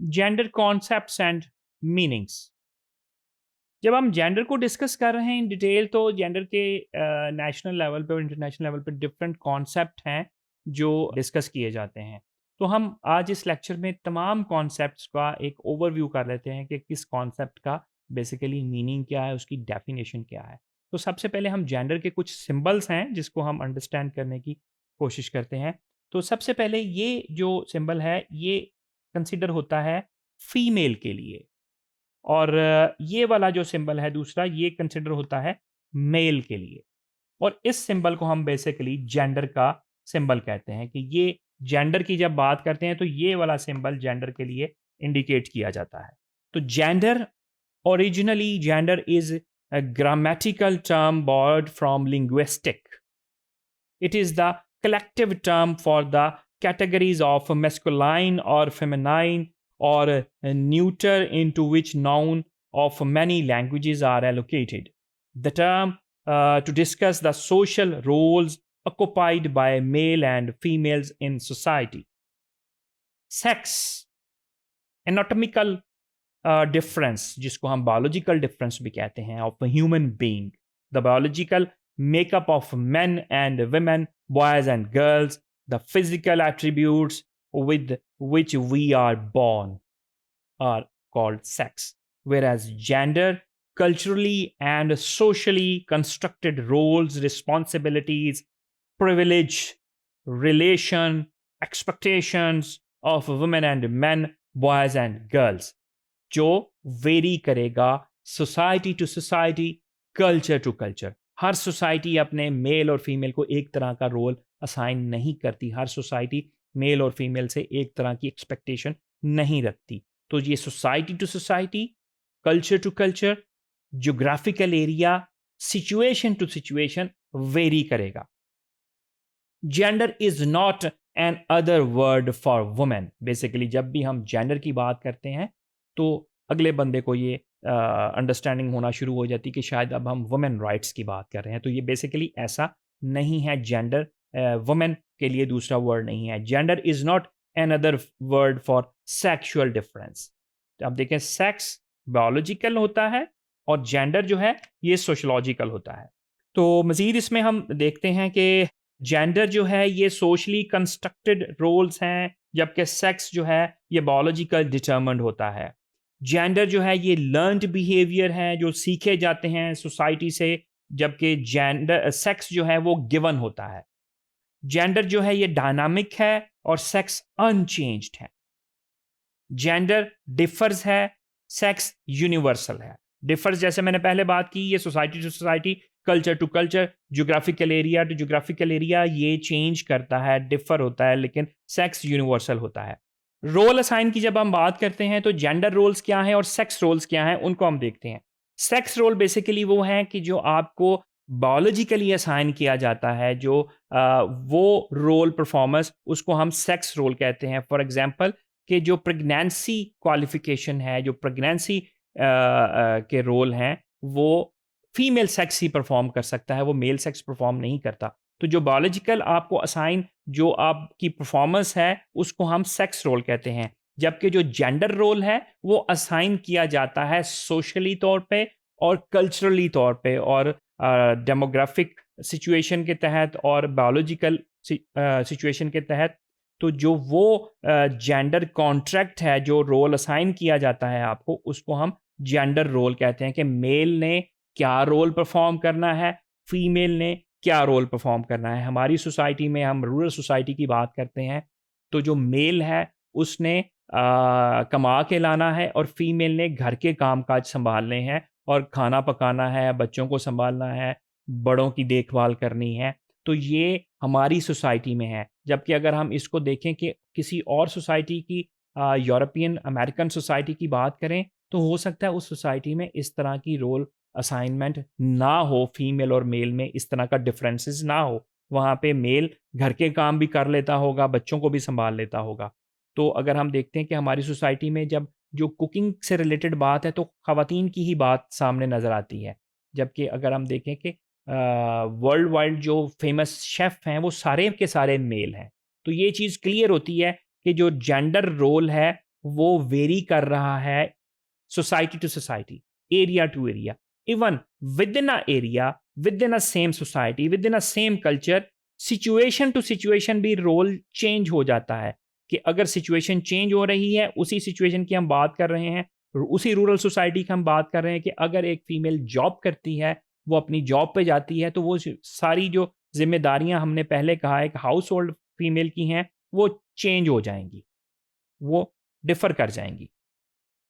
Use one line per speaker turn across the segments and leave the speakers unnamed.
Gender concepts and meanings. जब हम gender को डिस्कस कर रहे हैं इन डिटेल, तो जेंडर के नेशनल लेवल पे और इंटरनेशनल लेवल पे डिफरेंट कॉन्सेप्ट हैं जो डिस्कस किए जाते हैं। तो हम आज इस लेक्चर में तमाम कॉन्सेप्ट्स का एक ओवरव्यू कर लेते हैं कि किस कॉन्सेप्ट का बेसिकली मीनिंग क्या है, उसकी डेफिनेशन क्या है। तो सबसे पहले हम जेंडर के कुछ सिंबल्स हैं जिसको हम अंडरस्टैंड करने की कोशिश करते हैं। तो सबसे पहले ये जो सिंबल है ये कंसिडर होता है फीमेल के लिए, और ये वाला जो सिंबल है दूसरा, ये कंसिडर होता है मेल के लिए। और इस सिंबल को हम बेसिकली जेंडर का सिंबल कहते हैं कि ये जेंडर की जब बात करते हैं तो ये वाला सिंबल जेंडर के लिए इंडिकेट किया जाता है। तो gender, originally gender is a grammatical term borrowed from linguistic. It is the collective term for the categories of masculine or feminine or neuter into which noun of many languages are allocated. The term to discuss the social roles occupied by male and females in society. Sex, anatomical difference जिसको हम biological difference भी कहते हैं of human being, the biological makeup of men and women, boys and girls, the physical attributes with which we are born are called sex, whereas gender, culturally and socially constructed roles, responsibilities, privilege, relation, expectations of women and men, boys and girls, जो vary करेगा society to society, culture to culture. हर society अपने male और female को एक तरह का role assign नहीं करती, हर सोसाइटी मेल और फीमेल से एक तरह की एक्सपेक्टेशन नहीं रखती। तो ये society to society, culture to culture, geographical area, situation to situation vary करेगा। Gender is not another word for women. Basically जब भी हम जेंडर की बात करते हैं तो अगले बंदे को ये अंडरस्टैंडिंग होना शुरू हो जाती कि शायद अब हम वुमेन राइट्स की बात कर रहे हैं। तो ये बेसिकली ऐसा नहीं है। जेंडर वुमेन के लिए दूसरा वर्ड नहीं है। Gender is not another word for sexual difference. तो अब देखें, सेक्स बायोलॉजिकल होता है और जेंडर जो है ये सोशलॉजिकल होता है। तो मज़ीद इसमें हम देखते हैं कि जेंडर जो है ये सोशली कंस्ट्रक्टेड रोल्स हैं, जबकि सेक्स जो है ये बायोलॉजिकल डिटरमिन्ड होता है। जेंडर जो है ये लर्नड बिहेवियर है जो सीखे जाते हैं सोसाइटी से, जबकि जेंडर सेक्स जो है वो गिवन होता है। जेंडर जो है ये डायनामिक है और सेक्स अनचेंज्ड है। जेंडर डिफर्स है, सेक्स यूनिवर्सल है। डिफर्स जैसे मैंने पहले बात की, ये society to society, culture to culture, geographical area to geographical area ये चेंज करता है, डिफर होता है, लेकिन सेक्स यूनिवर्सल होता है। रोल असाइन की जब हम बात करते हैं तो जेंडर रोल्स क्या हैं और सेक्स रोल्स क्या हैं उनको हम देखते हैं। सेक्स रोल बेसिकली वो हैं कि जो आपको बायोलॉजिकली असाइन किया जाता है, जो वो रोल परफॉर्मेंस, उसको हम सेक्स रोल कहते हैं। फॉर एग्जांपल कि जो प्रेगनेंसी क्वालिफिकेशन है, जो प्रेगनेंसी के रोल हैं, वो फीमेल सेक्स ही परफॉर्म कर सकता है, वो मेल सेक्स परफॉर्म नहीं करता। तो जो बायोलॉजिकल आपको असाइन जो आपकी परफॉर्मेंस है उसको हम सेक्स रोल कहते हैं, जबकि जो जेंडर रोल है वो असाइन किया जाता है सोशली तौर पे और कल्चरली तौर पे और डेमोग्राफिक सिचुएशन के तहत और बायोलॉजिकल सिचुएशन के तहत। तो जो वो जेंडर कॉन्ट्रैक्ट है, जो रोल असाइन किया जाता है आपको, उसको हम जेंडर रोल कहते हैं कि मेल ने क्या रोल परफॉर्म करना है, फीमेल ने क्या रोल परफॉर्म करना है। हमारी सोसाइटी में हम रूरल सोसाइटी की बात करते हैं तो जो मेल है उसने कमा के लाना है और फीमेल ने घर के काम काज संभालने हैं और खाना पकाना है, बच्चों को संभालना है, बड़ों की देखभाल करनी है। तो ये हमारी सोसाइटी में है। जबकि अगर हम इसको देखें कि किसी और सोसाइटी की, यूरोपियन अमेरिकन सोसाइटी की बात करें, तो हो सकता है उस सोसाइटी में इस तरह की रोल असाइनमेंट ना हो, फीमेल और मेल में इस तरह का डिफरेंसेस ना हो। वहाँ पे मेल घर के काम भी कर लेता होगा, बच्चों को भी संभाल लेता होगा। तो अगर हम देखते हैं कि हमारी सोसाइटी में जब जो कुकिंग से रिलेटेड बात है तो ख़वातीन की ही बात सामने नज़र आती है। जबकि अगर हम देखें कि वर्ल्ड वाइड जो फेमस शेफ़ हैं वो सारे के सारे मेल हैं। तो ये चीज़ क्लियर होती है कि जो जेंडर रोल है वो वेरी कर रहा है society to society, area to area, even within a area, within a same society, within a same culture, situation to situation भी रोल चेंज हो जाता है कि अगर सिचुएशन चेंज हो रही है, उसी सिचुएशन की हम बात कर रहे हैं, उसी रूरल सोसाइटी की हम बात कर रहे हैं कि अगर एक फीमेल जॉब करती है, वो अपनी जॉब पे जाती है, तो वो सारी जो जिम्मेदारियां हमने पहले कहा है कि हाउस होल्ड फीमेल की हैं, वो चेंज हो जाएंगी, वो डिफर कर जाएंगी।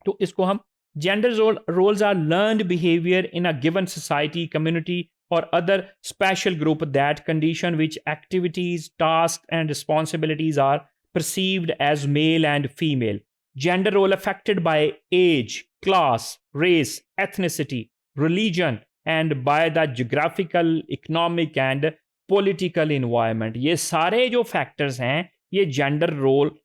तो इसको हम gender roles are learned behaviour in a given society, community और other special group that condition which activities, task and responsibilities are perceived as male and female. Gender role affected by age, class, race, ethnicity, religion, and by the geographical, economic, and political environment. ये सारे जो factors हैं, ये gender role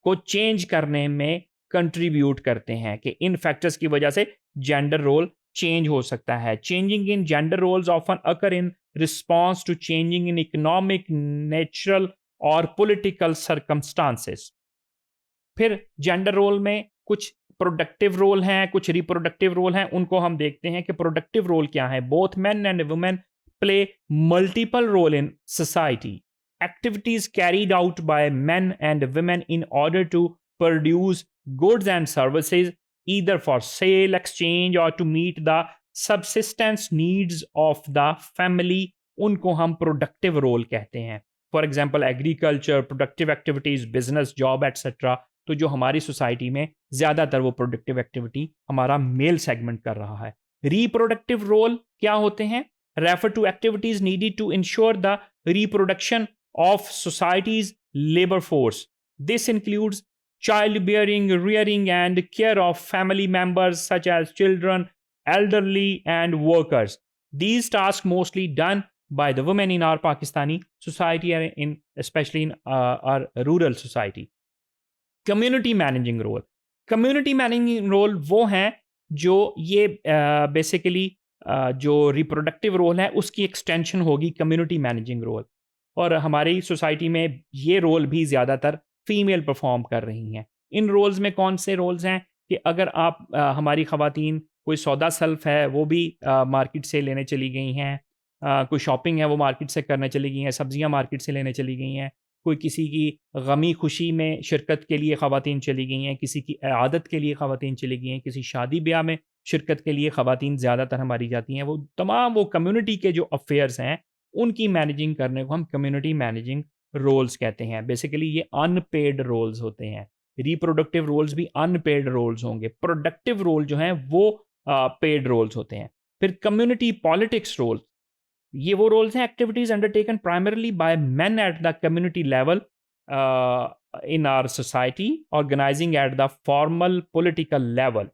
को change करने में contribute करते हैं कि इन फैक्टर्स की वजह से जेंडर रोल चेंज हो सकता है। Changing in gender roles often occur in response to changing in economic, natural और पॉलिटिकल सर्कमस्टांसेस। फिर जेंडर रोल में कुछ प्रोडक्टिव रोल हैं, कुछ रिप्रोडक्टिव रोल हैं, उनको हम देखते हैं कि प्रोडक्टिव रोल क्या है। Both men and women play multiple role in society. Activities carried out by men and women in order to produce goods and services, either for sale, exchange or to meet the subsistence needs of the family, उनको हम productive role कहते हैं। For example agriculture, productive activities, business, job etcetera. तो जो हमारी society में ज़्यादातर वो प्रोडक्टिव एक्टिविटी हमारा मेल सेगमेंट कर रहा है। रिप्रोडक्टिव रोल क्या होते हैं? Refer to activities needed to ensure the reproduction of society's labour force. This includes childbearing, rearing, and care of family members such as children, elderly, and workers. These tasks mostly done by the women in our Pakistani society and especially in our rural society. Community managing role. Community managing role वो हैं जो ये basically जो reproductive role है उसकी extension होगी community managing role, और हमारी सोसाइटी में ये रोल भी ज़्यादातर फीमेल परफॉर्म कर रही हैं। इन रोल्स में कौन से रोल्स हैं कि अगर आप हमारी ख़वातीन कोई सौदा सल्फ है वो भी मार्केट से लेने चली गई हैं, कोई शॉपिंग है वो मार्केट से करने चली गई हैं, सब्जियां मार्केट से लेने चली गई हैं, कोई किसी की गमी खुशी में शिरकत के लिए ख़वातीन चली गई हैं, किसी की आदत के लिए ख़वातीन चली गई हैं, किसी शादी ब्याह में शिरकत के लिए ख़वातीन ज़्यादातर हमारी जाती हैं। वो तमाम वो कम्युनिटी के जो अफेयर्स हैं उनकी मैनेजिंग करने को हम कम्युनिटी मैनेजिंग रोल्स कहते हैं। बेसिकली ये अनपेड रोल्स होते हैं। रिप्रोडक्टिव रोल्स भी अनपेड रोल्स होंगे, प्रोडक्टिव रोल जो हैं वो पेड रोल्स होते हैं। फिर कम्युनिटी पॉलिटिक्स रोल्स, ये वो रोल्स हैं activities undertaken primarily bye main at the community level in our society, organizing at the formal political level,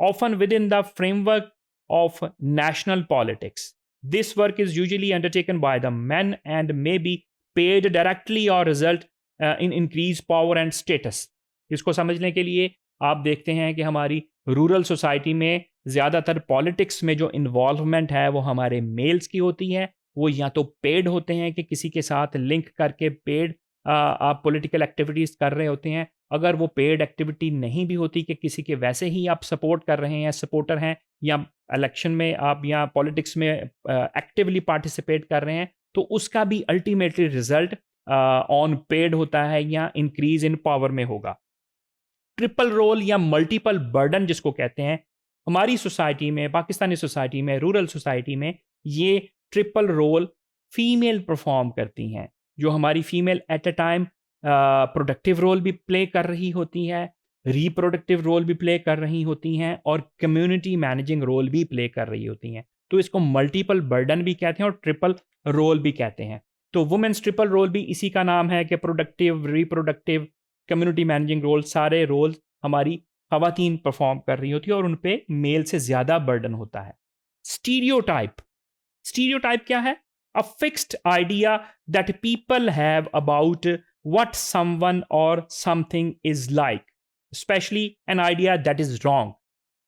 often within the framework of national politics. This work is usually undertaken by the men and may be paid directly or result in increased power and status. इसको समझने के लिए आप देखते हैं कि हमारी rural society में ज़्यादातर पॉलिटिक्स में जो इन्वॉल्वमेंट है वो हमारे मेल्स की होती है। वो या तो पेड होते हैं कि किसी के साथ लिंक करके पेड आप पॉलिटिकल एक्टिविटीज़ कर रहे होते हैं। अगर वो पेड एक्टिविटी नहीं भी होती कि किसी के वैसे ही आप सपोर्ट कर रहे हैं, सपोर्टर हैं, या इलेक्शन में आप या पॉलिटिक्स में एक्टिवली पार्टिसिपेट कर रहे हैं, तो उसका भी अल्टीमेटली रिजल्ट ऑन पेड होता है या इंक्रीज इन पावर में होगा। ट्रिपल रोल या मल्टीपल बर्डन जिसको कहते हैं, हमारी सोसाइटी में, पाकिस्तानी सोसाइटी में, रूरल सोसाइटी में ये ट्रिपल रोल फीमेल परफॉर्म करती हैं। जो हमारी female at a time productive role भी प्ले कर रही होती है, रिप्रोडक्टिव रोल भी प्ले कर रही होती हैं, और कम्युनिटी मैनेजिंग रोल भी प्ले कर रही होती हैं। तो इसको मल्टीपल बर्डन भी कहते हैं और ट्रिपल रोल भी कहते हैं। तो वुमेन्स ट्रिपल रोल भी इसी का नाम है कि productive, reproductive, community managing role, सारे रोल हमारी खवातीन परफॉर्म कर रही होती है और उन पे मेल से ज़्यादा बर्डन होता है। स्टीरियोटाइप, स्टीरियोटाइप क्या है? A fixed idea that people have about what someone or something is like, especially an idea that is wrong.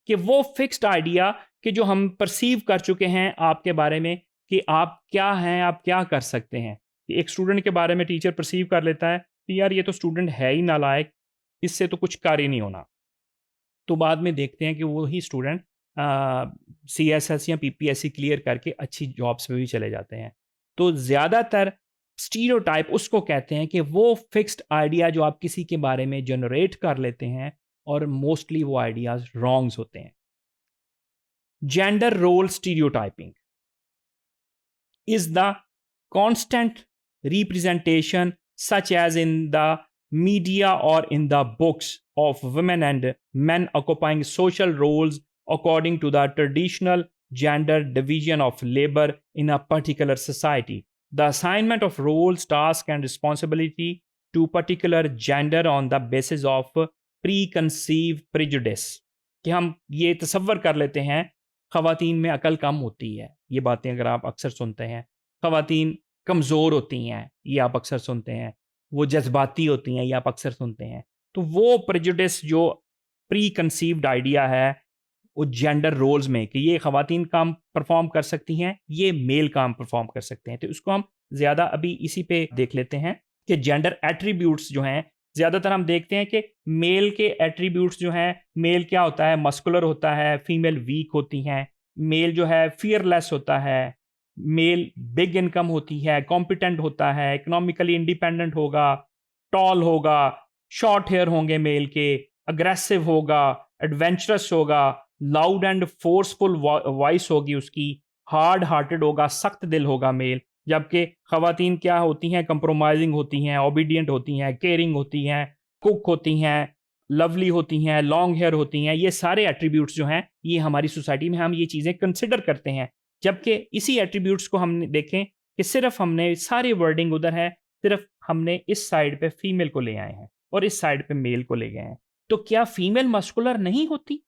कि वो फिक्स्ड आइडिया कि जो हम परसीव कर चुके हैं आपके बारे में कि आप क्या हैं, आप क्या कर सकते हैं। एक स्टूडेंट के बारे में टीचर परसीव कर लेता है कि यार ये तो स्टूडेंट है ही नालायक, इससे तो कुछ कार्य नहीं होना। तो बाद में देखते हैं कि वही स्टूडेंट CSS या PPSC क्लियर करके अच्छी जॉब्स में भी चले जाते हैं। तो ज़्यादातर स्टीरियोटाइप उसको कहते हैं कि वो फिक्स्ड आइडिया जो आप किसी के बारे में जनरेट कर लेते हैं और मोस्टली वो आइडियाज रॉन्ग्स होते हैं। Gender role stereotyping is the constant representation, such as in the media or in the books, of women and men occupying social roles according to the traditional gender division of labor in a particular society. The assignment of roles, tasks, and responsibility to particular gender on the basis of preconceived prejudice. कि हम ये तसव्वुर कर लेते हैं ख़वातीन में अकल कम होती है, ये बातें अगर आप अक्सर सुनते हैं। ख़वातीन कमज़ोर होती हैं, ये आप अक्सर सुनते हैं। वो जज्बाती होती हैं, ये आप अक्सर सुनते हैं। तो वो प्रेजुडिस जो प्री कंसीव्ड आइडिया है वो जेंडर रोल्स में कि ये ख़वातीन काम परफॉर्म कर सकती हैं, ये मेल काम परफॉर्म कर सकते हैं। तो इसको हम ज़्यादा अभी इसी पे देख लेते हैं कि जेंडर एट्रीब्यूट्स जो हैं, ज़्यादातर हम देखते हैं कि मेल के एट्रीब्यूट्स जो हैं, मेल क्या होता है, मस्कुलर होता है, फीमेल वीक होती हैं। मेल जो है फियरलेस होता है, मेल बिग इनकम होती है, कॉम्पिटेंट होता है, इकोनॉमिकली इंडिपेंडेंट होगा, टॉल होगा, शॉर्ट हेयर होंगे मेल के, अग्रेसिव होगा, एडवेंचरस होगा, लाउड एंड फोर्सफुल वॉइस होगी उसकी, हार्ड हार्टेड होगा, सख्त दिल होगा मेल। जबकि ख़वातीन क्या होती हैं, कंप्रोमाइजिंग होती हैं, ओबीडियंट होती हैं, केयरिंग होती हैं, कुक होती हैं, लवली होती हैं, लॉन्ग हेयर होती हैं। ये सारे एट्रीब्यूट्स जो हैं, ये हमारी सोसाइटी में हम ये चीज़ें कंसिडर करते हैं। जबकि इसी एट्रीब्यूट्स को हम देखें कि सिर्फ हमने सारे वर्डिंग उधर है, सिर्फ हमने इस साइड पे फीमेल को ले आए हैं और इस साइड पे मेल को ले गए हैं। तो क्या फीमेल मस्कुलर नहीं होती?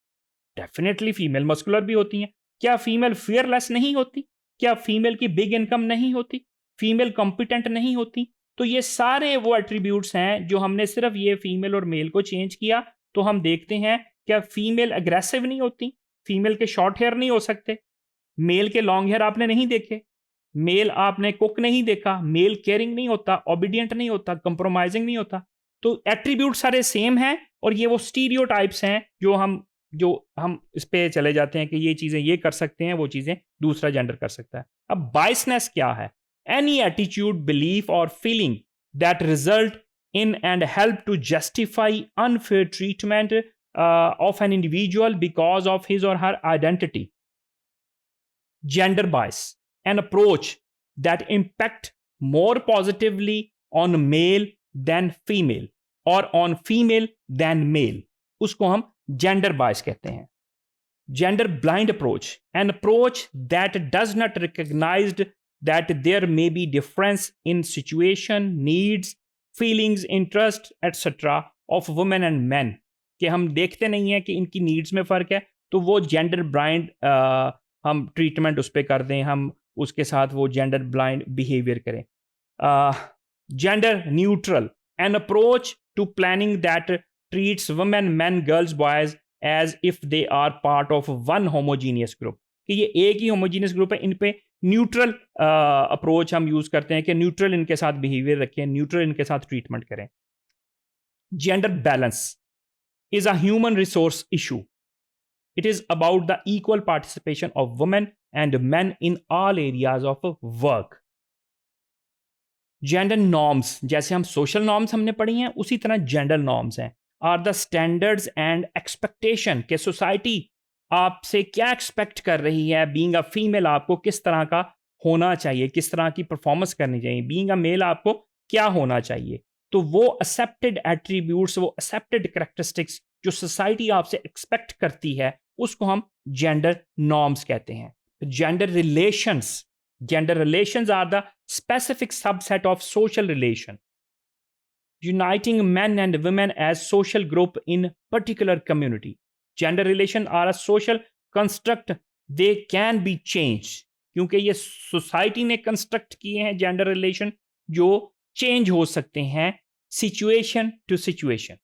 डेफिनेटली फीमेल मस्कुलर भी होती हैं। क्या फीमेल फियरलेस नहीं होती? क्या फीमेल की बिग इनकम नहीं होती? फीमेल कॉम्पिटेंट नहीं होती? तो ये सारे वो एट्रीब्यूट्स हैं जो हमने सिर्फ ये फीमेल और मेल को चेंज किया तो हम देखते हैं क्या फीमेल अग्रेसिव नहीं होती? फीमेल के शॉर्ट हेयर नहीं हो सकते? मेल के लॉन्ग हेयर आपने नहीं देखे? मेल आपने कुक नहीं देखा? मेल केयरिंग नहीं होता, ओबीडियंट नहीं होता, कंप्रोमाइजिंग नहीं होता। तो एट्रीब्यूट सारे सेम हैं और ये वो स्टीरियोटाइप्स हैं जो हम इस पे चले जाते हैं कि ये चीज़ें ये कर सकते हैं, वो चीज़ें दूसरा जेंडर कर सकता है। अब बायसनेस क्या है? एनी एटीट्यूड, बिलीफ और feeling that result in and help to justify unfair treatment of an individual because of his or her identity. Gender bias, an approach that impact more positively on male than female or on female than male, उसको हम gender bias कहते हैं. Gender blind approach, an approach that does not recognize that there may be difference in situation, needs, feelings, interest, etc. of women and men. कि हम देखते नहीं हैं कि इनकी नीड्स में फ़र्क है, तो वो जेंडर ब्लाइंड हम ट्रीटमेंट उस पर कर दें, हम उसके साथ वो जेंडर ब्लाइंड बिहेवियर करें. Gender neutral, an approach to planning that treats women, man, girls, boys as if they are part of one homogeneous group, कि ये एक ही होमोजीनियस ग्रुप है, इन पे न्यूट्रल अप्रोच हम यूज़ करते हैं कि न्यूट्रल इनके साथ बिहेवियर रखें, न्यूट्रल इनके साथ ट्रीटमेंट करें. Gender balance is a human resource issue. It is about the equal participation of women and men in all areas of work. Gender norms, जैसे हम social norms हमने पढ़ी हैं, उसी तरह gender norms हैं, are the standards and expectation कि society आपसे क्या expect कर रही है. Being a female आपको किस तरह का होना चाहिए, किस तरह की performance करनी चाहिए. Being a male आपको क्या होना चाहिए. तो वो एक्सेप्टेड एट्रीब्यूट्स, वो एक्सेप्टेड कैरेक्टरिस्टिक्स जो सोसाइटी आपसे एक्सपेक्ट करती है, उसको हम जेंडर नॉर्म्स कहते हैं. Gender relations are the specific subset of social relation uniting men and women as social group in particular community. Gender relation are a social construct, they can be changed, क्योंकि ये society ने construct किए हैं gender relation जो change हो सकते हैं situation to situation.